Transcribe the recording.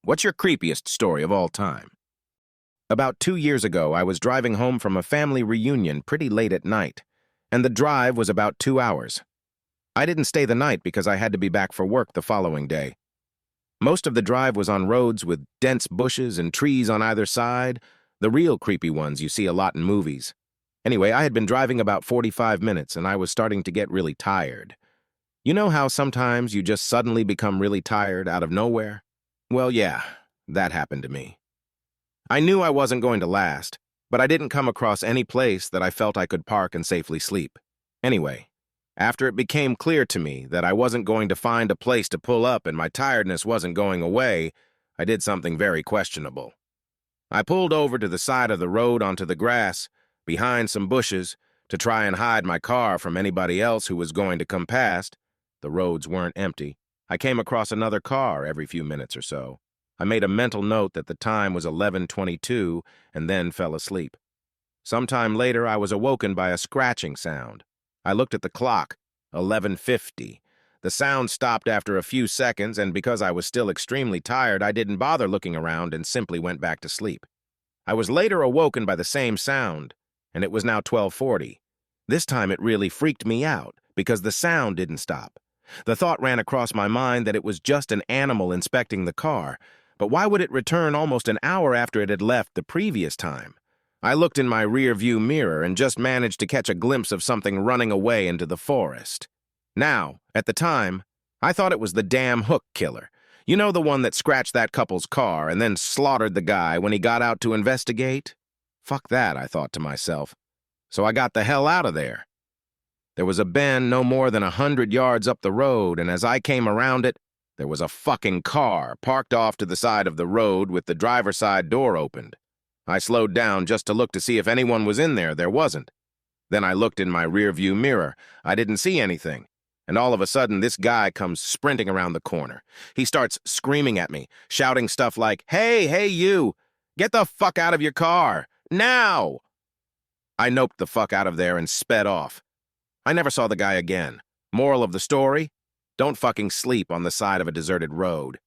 What's your creepiest story of all time? About 2 years ago, I was driving home from a family reunion pretty late at night, and the drive was about 2 hours. I didn't stay the night because I had to be back for work the following day. Most of the drive was on roads with dense bushes and trees on either side, the real creepy ones you see a lot in movies. Anyway, I had been driving about 45 minutes, and I was starting to get really tired. You know how sometimes you just suddenly become really tired out of nowhere? Well, yeah, that happened to me. I knew I wasn't going to last, but I didn't come across any place that I felt I could park and safely sleep. Anyway, after it became clear to me that I wasn't going to find a place to pull up and my tiredness wasn't going away, I did something very questionable. I pulled over to the side of the road onto the grass, behind some bushes, to try and hide my car from anybody else who was going to come past. The roads weren't empty. I came across another car every few minutes or so. I made a mental note that the time was 11:22 and then fell asleep. Sometime later, I was awoken by a scratching sound. I looked at the clock, 11:50. The sound stopped after a few seconds, and because I was still extremely tired, I didn't bother looking around and simply went back to sleep. I was later awoken by the same sound, and it was now 12:40. This time it really freaked me out because the sound didn't stop. The thought ran across my mind that it was just an animal inspecting the car, but why would it return almost an hour after it had left the previous time? I looked in my rear-view mirror and just managed to catch a glimpse of something running away into the forest. Now, at the time, I thought it was the damn hook killer. You know, the one that scratched that couple's car and then slaughtered the guy when he got out to investigate? Fuck that, I thought to myself. So I got the hell out of there. There was a bend no more than 100 yards up the road, and as I came around it, there was a fucking car parked off to the side of the road with the driver's side door opened. I slowed down just to look to see if anyone was in there. There wasn't. Then I looked in my rear-view mirror. I didn't see anything. And all of a sudden, this guy comes sprinting around the corner. He starts screaming at me, shouting stuff like, hey, you! Get the fuck out of your car! Now! I noped the fuck out of there and sped off. I never saw the guy again. Moral of the story? Don't fucking sleep on the side of a deserted road.